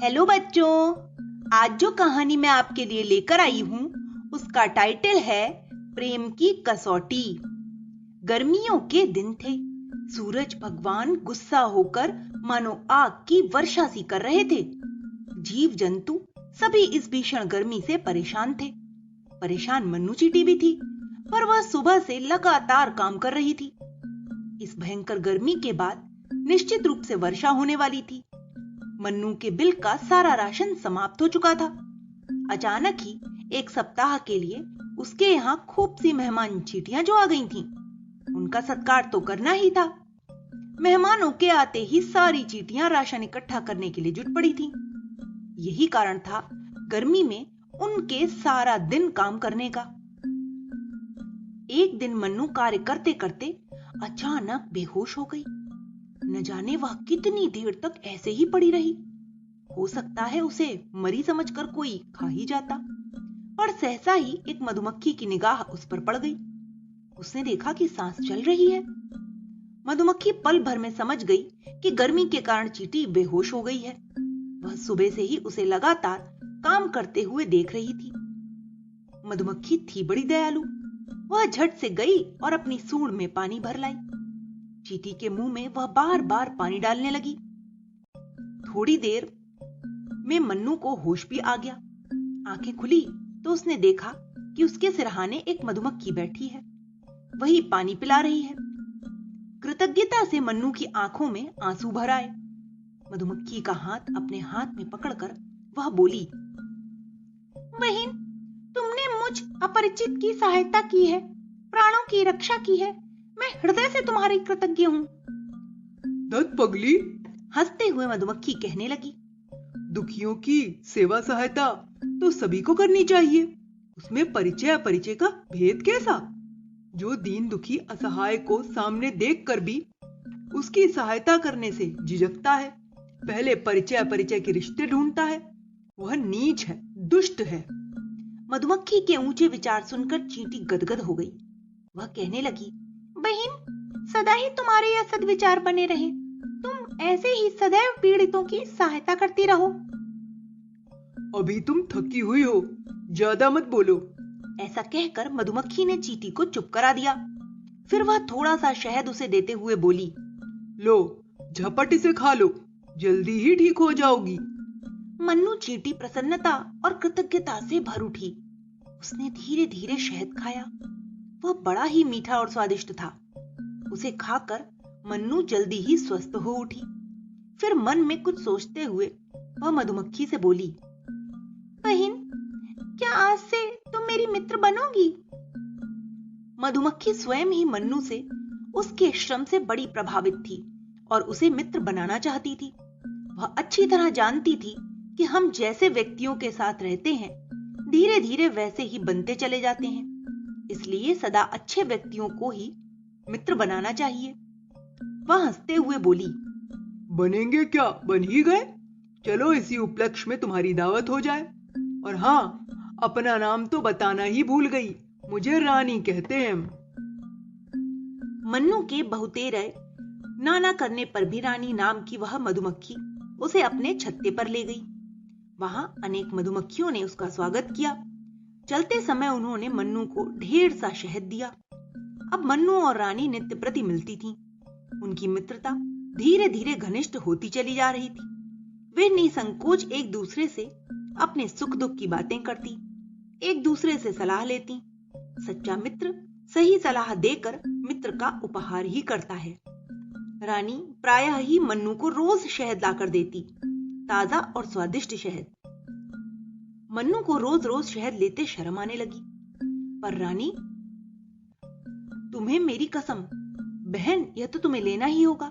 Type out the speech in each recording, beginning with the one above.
Hello बच्चों, आज जो कहानी मैं आपके लिए लेकर आई हूं उसका टाइटल है प्रेम की कसौटी। गर्मियों के दिन थे। सूरज भगवान गुस्सा होकर मानो आग की वर्षा सी कर रहे थे। जीव जंतु सभी इस भीषण गर्मी से परेशान थे। परेशान मन्नू चींटी भी थी, पर वह सुबह से लगातार काम कर रही थी। इस भयंकर गर्मी के बाद निश्चित रूप से वर्षा होने वाली थी। मन्नू के बिल का सारा राशन समाप्त हो चुका था। अचानक ही एक सप्ताह के लिए उसके यहाँ खूब सी मेहमान चींटियां जो आ गई थीं, उनका सत्कार तो करना ही था। मेहमानों के आते ही सारी चींटियां राशन इकट्ठा करने के लिए जुट पड़ी थीं। यही कारण था गर्मी में उनके सारा दिन काम करने का। एक दिन मन्नू कार्य करते करते अचानक बेहोश हो गई। न जाने वह कितनी देर तक ऐसे ही पड़ी रही। हो सकता है उसे मरी समझकर कोई खा ही जाता, पर सहसा ही एक मधुमक्खी की निगाह उस पर पड़ गई। उसने देखा कि सांस चल रही है। मधुमक्खी पल भर में समझ गई कि गर्मी के कारण चींटी बेहोश हो गई है। वह सुबह से ही उसे लगातार काम करते हुए देख रही थी। मधुमक्खी थी बड़ी दयालु। वह झट से गई और अपनी सूंड में पानी भर लाई। चींटी के मुंह में वह बार बार पानी डालने लगी। थोड़ी देर में मन्नू को होश भी आ गया। आंखें खुली तो उसने देखा कि उसके सिरहाने एक मधुमक्खी बैठी है। वही पानी पिला रही है। कृतज्ञता से मन्नू की आंखों में आंसू भर आए। मधुमक्खी का हाथ अपने हाथ में पकड़कर वह बोली, बहन, तुमने मुझ अपरिचित की सहायता की है, प्राणों की रक्षा की है। मैं हृदय से तुम्हारी कृतज्ञ हूं। दत्त पगली, हंसते हुए मधुमक्खी कहने लगी, दुखियों की सेवा सहायता तो सभी को करनी चाहिए। उसमें परिचय अपरिचय का भेद कैसा? जो दीन दुखी असहाय को सामने देखकर भी उसकी सहायता करने से झिझकता है, पहले परिचय अपरिचय के रिश्ते ढूंढता है, वह नीच है, दुष्ट है। मधुमक्खी के ऊंचे विचार सुनकर चींटी गदगद हो गई। वह कहने लगी, बहन, सदा ही तुम्हारे यह सद्विचार बने रहे। तुम ऐसे ही सदैव पीड़ितों की सहायता करती रहो। अभी तुम थकी हुई हो, ज्यादा मत बोलो। ऐसा कहकर मधुमक्खी ने चींटी को चुप करा दिया। फिर वह थोड़ा सा शहद उसे देते हुए बोली, लो, झपट इसे खा लो, जल्दी ही ठीक हो जाओगी। मन्नू चींटी प्रसन्नता और कृतज्ञता से भर उठी। उसने धीरे धीरे शहद खाया। वह बड़ा ही मीठा और स्वादिष्ट था। उसे खाकर मन्नू जल्दी ही स्वस्थ हो उठी। फिर मन में कुछ सोचते हुए वह मधुमक्खी से बोली, बहन, क्या आज से तुम मेरी मित्र बनोगी? मधुमक्खी स्वयं ही मन्नू से उसके श्रम से बड़ी प्रभावित थी और उसे मित्र बनाना चाहती थी। वह अच्छी तरह जानती थी कि हम जैसे व्यक्तियों के साथ रहते हैं, धीरे धीरे वैसे ही बनते चले जाते हैं। इसलिए सदा अच्छे व्यक्तियों को ही मित्र बनाना चाहिए। वह हंसते हुए बोली, बनेंगे क्या, बन ही गए। चलो इसी उपलक्ष्य में तुम्हारी दावत हो जाए। और हाँ, अपना नाम तो बताना ही भूल गई, मुझे रानी कहते हैं। मन्नू के बहुतेरे नाना करने पर भी रानी नाम की वह मधुमक्खी उसे अपने छत्ते पर ले गई। वहां अनेक मधुमक्खियों ने उसका स्वागत किया। चलते समय उन्होंने मन्नू को ढेर सा शहद दिया। अब मन्नू और रानी नित्य प्रति मिलती थीं। उनकी मित्रता धीरे धीरे घनिष्ठ होती चली जा रही थी। वे निसंकोच एक दूसरे से अपने सुख दुख की बातें करती, एक दूसरे से सलाह लेती। सच्चा मित्र सही सलाह देकर मित्र का उपहार ही करता है। रानी प्रायः ही मन्नू को रोज शहद लाकर देती, ताजा और स्वादिष्ट शहद। मन्नू को रोज रोज शहद लेते शर्म आने लगी, पर रानी, तुम्हें मेरी कसम, बहन, यह तो तुम्हें लेना ही होगा,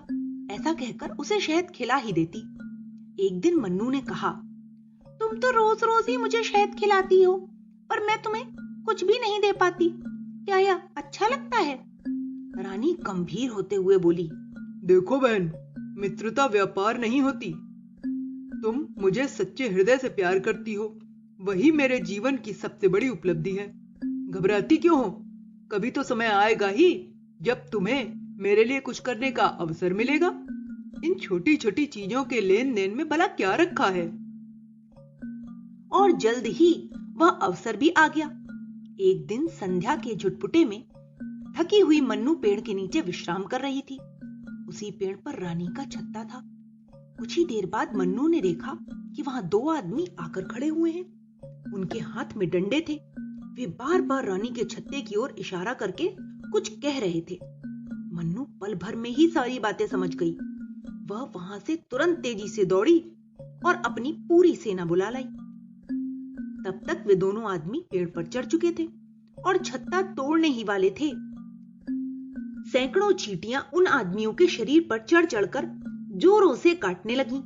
ऐसा कहकर उसे शहद खिला ही देती। एक दिन मन्नू ने कहा, तुम तो रोज रोज ही मुझे शहद खिलाती हो, पर मैं तुम्हें कुछ भी नहीं दे पाती। क्या यह अच्छा लगता है? रानी गंभीर होते हुए बोली, देखो बहन, मित्रता व्यापार नहीं होती। तुम मुझे सच्चे हृदय से प्यार करती हो, वही मेरे जीवन की सबसे बड़ी उपलब्धि है। घबराती क्यों हो? कभी तो समय आएगा ही जब तुम्हें मेरे लिए कुछ करने का अवसर मिलेगा। इन छोटी छोटी चीजों के लेन देन में भला क्या रखा है? और जल्द ही वह अवसर भी आ गया। एक दिन संध्या के झुटपुटे में थकी हुई मन्नू पेड़ के नीचे विश्राम कर रही थी। उसी पेड़ पर रानी का छत्ता था। कुछ ही देर बाद मन्नू ने देखा कि वहां दो आदमी आकर खड़े हुए हैं। उनके हाथ में डंडे थे। वे बार बार रानी के छत्ते की ओर इशारा करके कुछ कह रहे थे। मन्नू पल भर में ही सारी बातें समझ गई। वह वहां से तुरंत तेजी से दौड़ी और अपनी पूरी सेना बुला लाई। तब तक वे दोनों आदमी पेड़ पर चढ़ चुके थे और छत्ता तोड़ने ही वाले थे। सैकड़ों चींटियां उन आदमियों के शरीर पर चढ़ चढ़कर जोरों से काटने लगीं।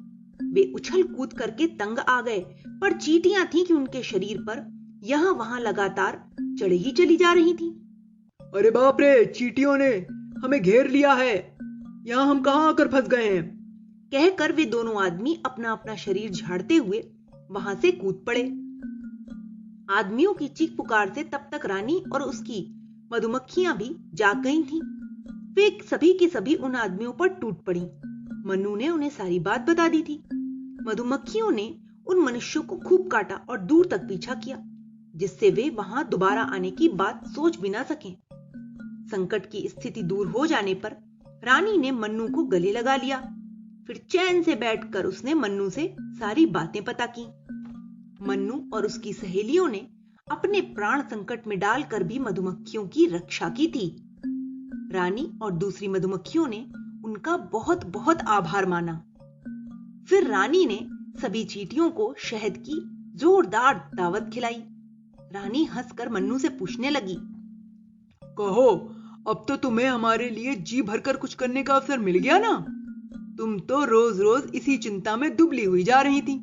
वे उछल कूद करके तंग आ गए, पर चींटियां थीं कि उनके शरीर पर यहां वहां लगातार चढ़ ही चली जा रही थीं। अरे बाप रे, चींटियों ने हमें घेर लिया है। यहाँ हम कहाँ आकर फंस गए हैं? कहकर वे दोनों आदमी अपना अपना शरीर झाड़ते हुए वहां से कूद पड़े। आदमियों की चीख पुकार से तब तक रानी और उसकी मधुमक्खियां भी जाग गई थीं। वे सभी की सभी उन आदमियों पर टूट पड़ी। मन्नू ने उन्हें सारी बात बता दी थी। मधुमक्खियों ने उन मनुष्यों को खूब काटा और दूर तक पीछा किया, जिससे वे वहां दोबारा आने की बात सोच भी ना सकें। संकट की स्थिति दूर हो जाने पर रानी ने मन्नू को गले लगा लिया। फिर चैन से बैठकर उसने मन्नू से सारी बातें पता की। मन्नू और उसकी सहेलियों ने अपने प्राण संकट में डालकर भी मधुमक्खियों की रक्षा की थी। रानी और दूसरी मधुमक्खियों ने उनका बहुत बहुत आभार माना। फिर रानी ने सभी चींटियों को शहद की जोरदार दावत खिलाई। रानी हंसकर मन्नू से पूछने लगी, कहो, अब तो तुम्हें हमारे लिए जी भरकर कुछ करने का अवसर मिल गया ना? तुम तो रोज रोज इसी चिंता में दुबली हुई जा रही थी।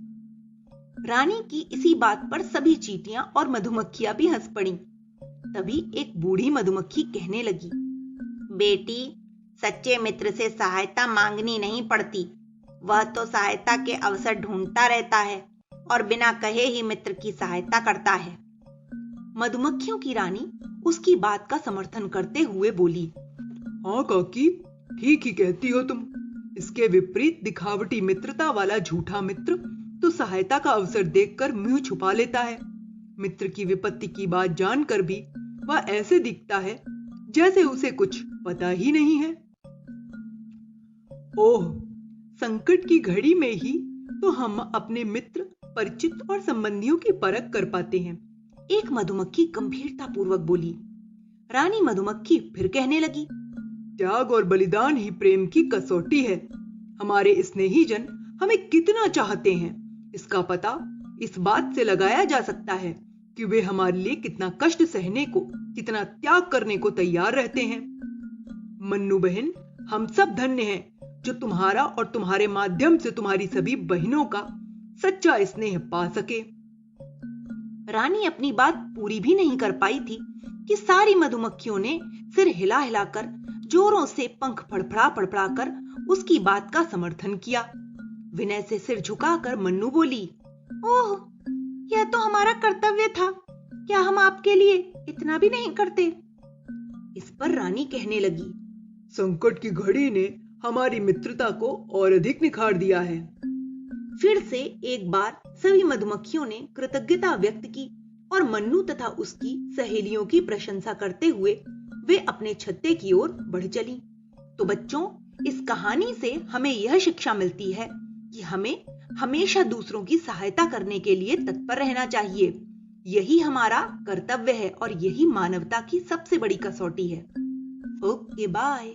रानी की इसी बात पर सभी चींटियां और मधुमक्खियां भी हंस पड़ीं। तभी एक बूढ़ी मधुमक्खी कहने लगी, बेटी, सच्चे मित्र से सहायता मांगनी नहीं पड़ती। वह तो सहायता के अवसर ढूंढता रहता है और बिना कहे ही मित्र की सहायता करता है। मधुमक्खियों की रानी उसकी बात का समर्थन करते हुए बोली, हाँ काकी, ठीक ही कहती हो तुम। इसके विपरीत दिखावटी मित्रता वाला झूठा मित्र तो सहायता का अवसर देखकर मुंह छुपा लेता है। मित्र की विपत्ति की बात जानकर भी वह ऐसे दिखता है जैसे उसे कुछ पता ही नहीं है। ओह, संकट की घड़ी में ही तो हम अपने मित्र, परिचित और संबंधियों की परख कर पाते हैं। एक मधुमक्खी गंभीरता पूर्वक बोली। रानी मधुमक्खी फिर कहने लगी, त्याग और बलिदान ही प्रेम की कसौटी है। हमारे स्नेही जन हमें कितना चाहते हैं, इसका पता इस बात से लगाया जा सकता है कि वे हमारे लिए कितना कष्ट सहने को, कितना त्याग करने को तैयार रहते हैं। मन्नू बहन, हम सब धन्य हैं जो तुम्हारा और तुम्हारे माध्यम से तुम्हारी सभी बहनों का सच्चा स्नेह पा सके। रानी अपनी बात पूरी भी नहीं कर पाई थी कि सारी मधुमक्खियों ने सिर हिला हिलाकर जोरों से पंख फड़फड़ा फड़फड़ा कर उसकी बात का समर्थन किया। विनय से सिर झुकाकर मन्नू बोली, ओह, यह तो हमारा कर्तव्य था। क्या हम आपके लिए इतना भी नहीं करते? इस पर रानी कहने लगी, संकट की घड़ी ने हमारी मित्रता को और अधिक निखार दिया है। फिर से एक बार सभी मधुमक्खियों ने कृतज्ञता व्यक्त की और मन्नू तथा उसकी सहेलियों की प्रशंसा करते हुए वे अपने छत्ते की ओर बढ़ चली। तो बच्चों, इस कहानी से हमें यह शिक्षा मिलती है कि हमें हमेशा दूसरों की सहायता करने के लिए तत्पर रहना चाहिए। यही हमारा कर्तव्य है और यही मानवता की सबसे बड़ी कसौटी है। Okay, bye.